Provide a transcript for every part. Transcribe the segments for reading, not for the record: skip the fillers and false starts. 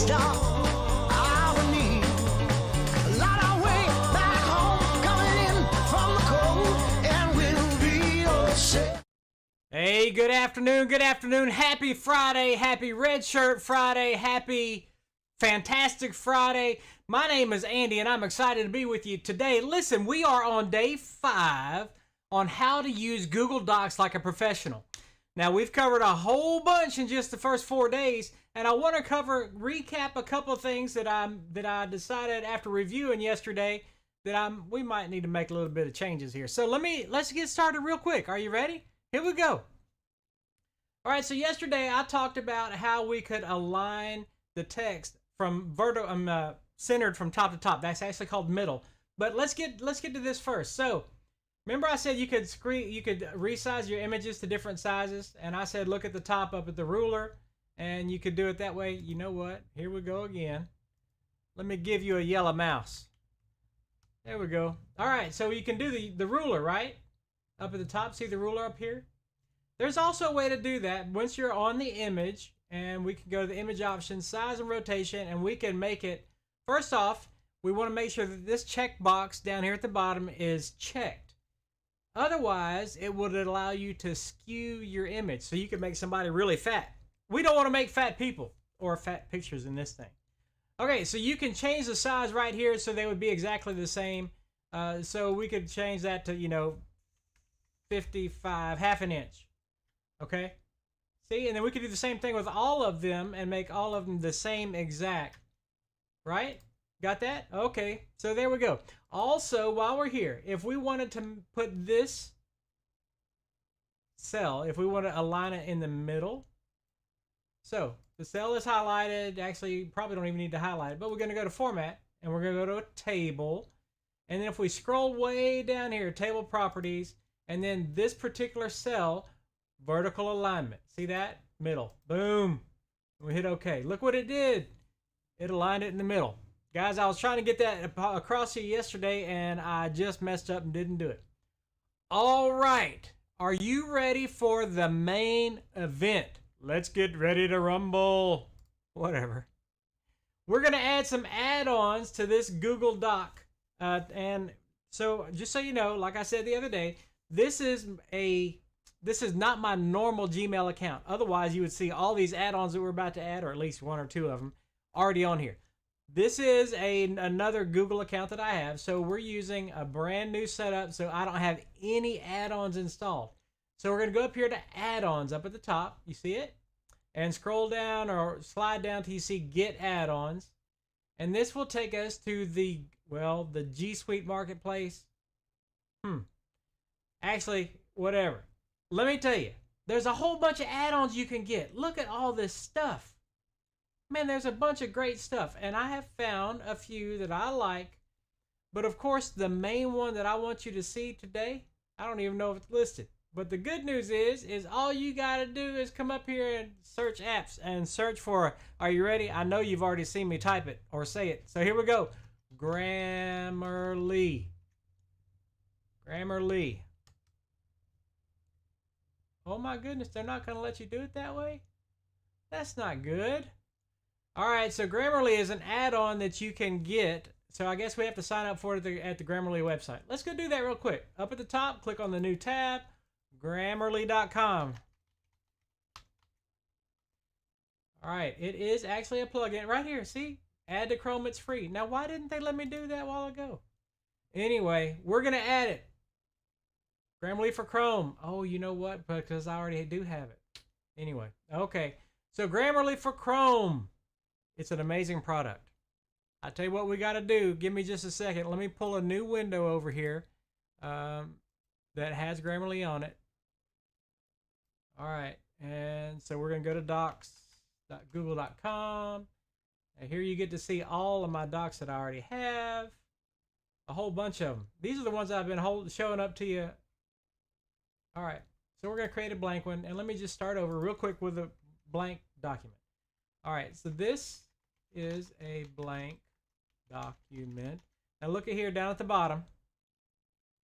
stop. I would need a lot of way back home, coming in from the cold, and we'll be all set. Hey, good afternoon, good afternoon. Happy Friday, happy Red Shirt Friday, happy Fantastic Friday. My name is Andy, and I'm excited to be with you today. Listen, we are on day 5 on how to use Google Docs like a professional. Now, we've covered a whole bunch in just the first 4 days, and I want to recap a couple of things that I decided after reviewing yesterday that we might need to make a little bit of changes here. So let's get started real quick. Are you ready? Here we go. All right, so yesterday I talked about how we could align the text from centered from top to top. That's actually called middle. But let's get to this first. So remember I said you could resize your images to different sizes, and I said look at the top up at the ruler, and you could do it that way. You know what? Here we go again. Let me give you a yellow mouse. There we go. All right, so you can do the ruler, right? Up at the top, see the ruler up here? There's also a way to do that once you're on the image, and we can go to the image options, size and rotation, and we can make it, first off, we want to make sure that this checkbox down here at the bottom is checked. Otherwise, it would allow you to skew your image, so you can make somebody really fat. We don't want to make fat people or fat pictures in this thing. Okay, so you can change the size right here so they would be exactly the same. So we could change that to, 55, half an inch. Okay? See, and then we could do the same thing with all of them and make all of them the same exact. Right? Got that? Okay, so there we go. Also, while we're here, if we wanted to put this cell, if we want to align it in the middle, so the cell is highlighted. Actually, you probably don't even need to highlight it, but we're going to go to Format, and we're going to go to a Table. And then if we scroll way down here, Table Properties, and then this particular cell, vertical alignment. See that? Middle. Boom. We hit OK. Look what it did. It aligned it in the middle. Guys, I was trying to get that across here yesterday, and I just messed up and didn't do it. All right. Are you ready for the main event? Let's get ready to rumble. Whatever. We're going to add some add-ons to this Google Doc. And so just so you know, like I said the other day, this is not my normal Gmail account. Otherwise, you would see all these add-ons that we're about to add, or at least 1 or 2 of them, already on here. This is another Google account that I have, so we're using a brand new setup, so I don't have any add-ons installed. So we're going to go up here to add-ons up at the top. You see it? And scroll down or slide down till you see Get Add-ons. And this will take us to the G Suite Marketplace. Actually, whatever. Let me tell you, there's a whole bunch of add-ons you can get. Look at all this stuff. Man, there's a bunch of great stuff, and I have found a few that I like. But of course, the main one that I want you to see today, I don't even know if it's listed. But the good news is all you got to do is come up here and search apps and search for, are you ready? I know you've already seen me type it or say it. So here we go. Grammarly. Grammarly. Oh my goodness, they're not going to let you do it that way? That's not good. All right, so Grammarly is an add-on that you can get. So I guess we have to sign up for it at the Grammarly website. Let's go do that real quick. Up at the top, click on the new tab, Grammarly.com. All right, it is actually a plugin right here. See, add to Chrome, it's free. Now, why didn't they let me do that a while ago? Anyway, we're going to add it. Grammarly for Chrome. Oh, you know what? Because I already do have it. Anyway, okay. So Grammarly for Chrome. It's an amazing product. I tell you what we got to do. Give me just a second. Let me pull a new window over here that has Grammarly on it. All right. And so we're going to go to docs.google.com. And here you get to see all of my docs that I already have. A whole bunch of them. These are the ones I've been showing up to you. All right. So we're going to create a blank one. And let me just start over real quick with a blank document. All right. So this is a blank document. Now look at here down at the bottom.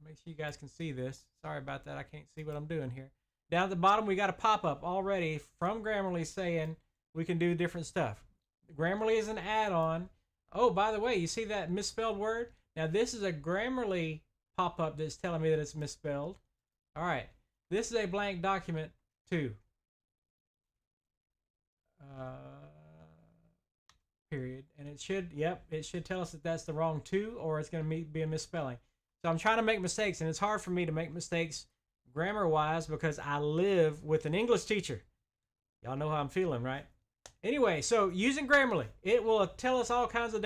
Make sure you guys can see this. Sorry about that. I can't see what I'm doing here. Down at the bottom, we got a pop-up already from Grammarly saying we can do different stuff. Grammarly is an add-on. Oh, by the way, you see that misspelled word? Now, this is a Grammarly pop-up that's telling me that it's misspelled. All right. This is a blank document, too. Period. And it should, it should tell us that that's the wrong two, or it's going to be a misspelling. So I'm trying to make mistakes, and it's hard for me to make mistakes grammar-wise because I live with an English teacher. Y'all know how I'm feeling, right? Anyway, so using Grammarly, it will tell us all kinds of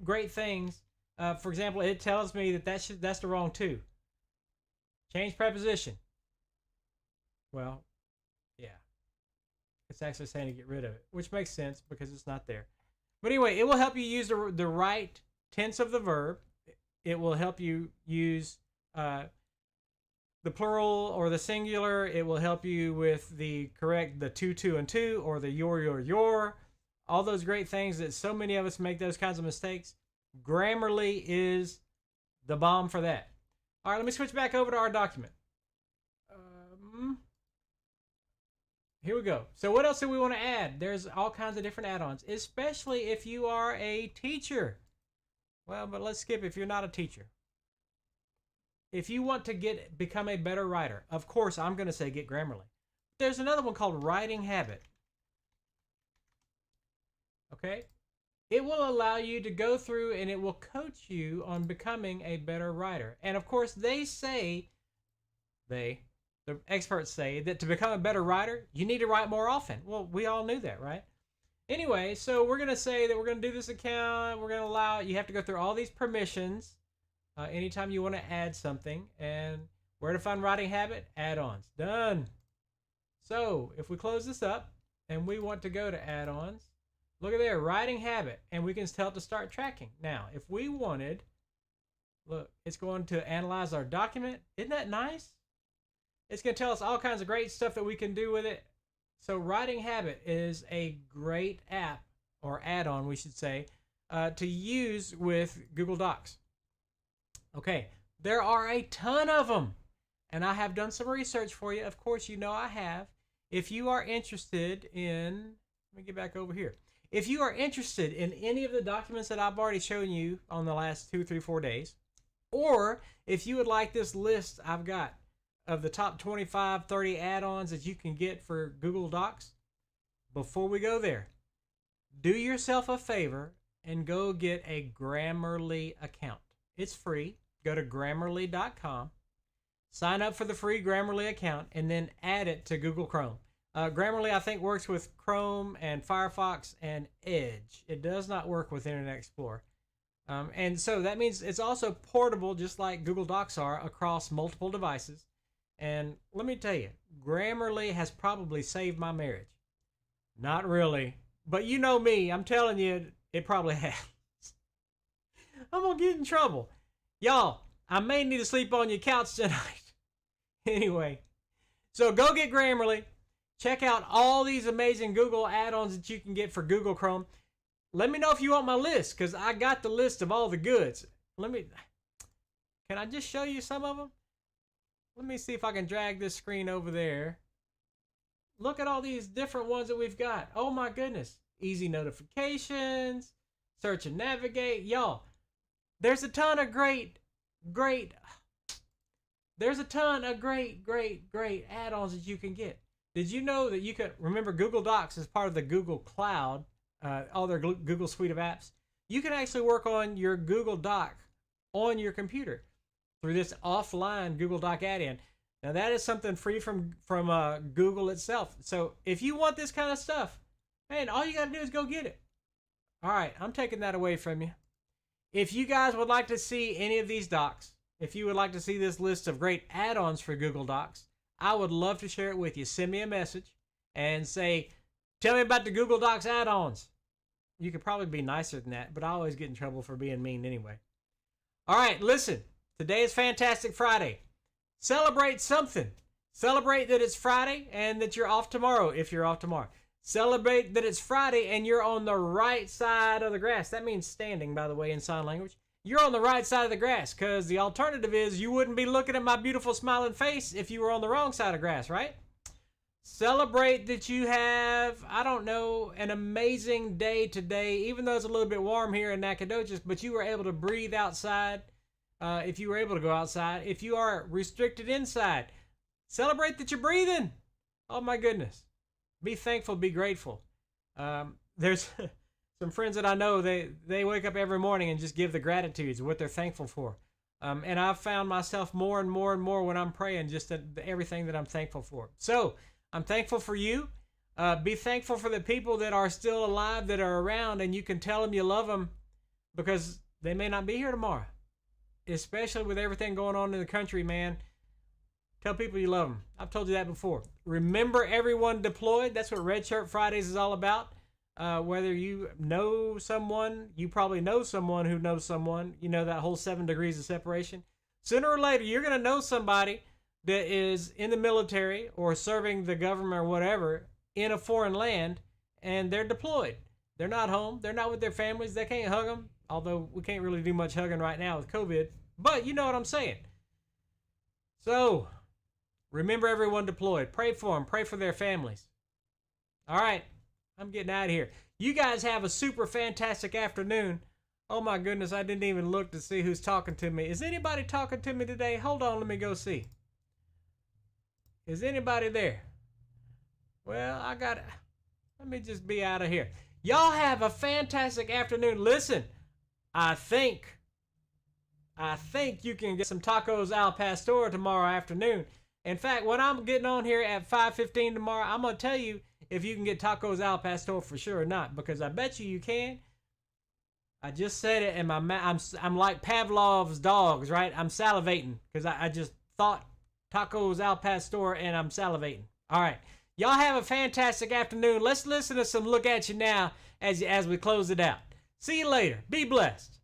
great things. For example, it tells me that that's the wrong two. Change preposition. Well, yeah. It's actually saying to get rid of it, which makes sense because it's not there. But anyway, it will help you use the right tense of the verb. It will help you use the plural or the singular. It will help you with the two, and two, or the your. All those great things that so many of us make those kinds of mistakes. Grammarly is the bomb for that. All right, let me switch back over to our document. Here we go. So what else do we want to add? There's all kinds of different add-ons, especially if you are a teacher. Well, but let's skip if you're not a teacher. If you want to become a better writer, of course, I'm going to say get Grammarly. There's another one called Writing Habit. Okay? It will allow you to go through and it will coach you on becoming a better writer. And of course, the experts say that to become a better writer, you need to write more often. Well, we all knew that, right? Anyway, so we're going to say that we're going to do this account. We're going to allow it. You have to go through all these permissions anytime you want to add something. And where to find Writing Habit? Add-ons. Done. So if we close this up and we want to go to add-ons, look at there, Writing Habit. And we can tell it to start tracking. Now, if we wanted, look, it's going to analyze our document. Isn't that nice? It's going to tell us all kinds of great stuff that we can do with it. So Writing Habit is a great app, or add-on, we should say, to use with Google Docs. Okay, there are a ton of them, and I have done some research for you. Of course, you know I have. If you are interested in, let me get back over here. If you are interested in any of the documents that I've already shown you on the last 2, 3, 4 days, or if you would like this list I've got of the top 25, 30 add-ons that you can get for Google Docs, before we go there, do yourself a favor and go get a Grammarly account. It's free. Go to Grammarly.com, sign up for the free Grammarly account, and then add it to Google Chrome. Grammarly, I think, works with Chrome and Firefox and Edge. It does not work with Internet Explorer. And so that means it's also portable, just like Google Docs are, across multiple devices. And let me tell you, Grammarly has probably saved my marriage. Not really. But you know me, I'm telling you, it probably has. I'm going to get in trouble. Y'all, I may need to sleep on your couch tonight. Anyway, so go get Grammarly. Check out all these amazing Google add-ons that you can get for Google Chrome. Let me know if you want my list, because I got the list of all the goods. Can I just show you some of them? Let me see if I can drag this screen over there. Look at all these different ones that we've got. Oh my goodness. Easy notifications, search and navigate. Y'all, there's a ton of great add-ons that you can get. Did you know that you could, remember Google Docs is part of the Google Cloud, all their Google suite of apps. You can actually work on your Google Doc on your computer through this offline Google Doc add-in. Now that is something free from Google itself. So if you want this kind of stuff, man, all you got to do is go get it. All right, I'm taking that away from you. If you guys would like to see any of these docs, if you would like to see this list of great add-ons for Google Docs, I would love to share it with you. Send me a message and say, tell me about the Google Docs add-ons. You could probably be nicer than that, but I always get in trouble for being mean anyway. All right, listen. Today is Fantastic Friday. Celebrate something. Celebrate that it's Friday and that you're off tomorrow if you're off tomorrow. Celebrate that it's Friday and you're on the right side of the grass. That means standing, by the way, in sign language. You're on the right side of the grass, because the alternative is you wouldn't be looking at my beautiful smiling face if you were on the wrong side of grass, right? Celebrate that you have, I don't know, an amazing day today, even though it's a little bit warm here in Nacogdoches, but you were able to breathe outside. If you were able to go outside, if you are restricted inside, celebrate that you're breathing. Oh my goodness. Be thankful, be grateful. There's some friends that I know, they wake up every morning and just give the gratitudes, what they're thankful for. And I've found myself more and more and more when I'm praying, just everything that I'm thankful for. So I'm thankful for you. Be thankful for the people that are still alive, that are around, and you can tell them you love them because they may not be here tomorrow. Especially with everything going on in the country, man. Tell people you love them. I've told you that before. Remember everyone deployed. That's what Red Shirt Fridays is all about. Whether you know someone, you probably know someone who knows someone. You know that whole 7 degrees of separation. Sooner or later, you're going to know somebody that is in the military or serving the government or whatever in a foreign land, and they're deployed. They're not home. They're not with their families. They can't hug them. Although we can't really do much hugging right now with COVID. But you know what I'm saying. So, remember everyone deployed. Pray for them. Pray for their families. All right. I'm getting out of here. You guys have a super fantastic afternoon. Oh my goodness, I didn't even look to see who's talking to me. Is anybody talking to me today? Hold on, let me go see. Is anybody there? Well, let me just be out of here. Y'all have a fantastic afternoon. Listen, I think you can get some tacos al pastor tomorrow afternoon. In fact, when I'm getting on here at 5:15 tomorrow, I'm going to tell you if you can get tacos al pastor for sure or not, because I bet you can. I just said it, and I'm like Pavlov's dogs, right? I'm salivating because I just thought tacos al pastor, and I'm salivating. All right. Y'all have a fantastic afternoon. Let's listen to some Look At You Now as we close it out. See you later. Be blessed.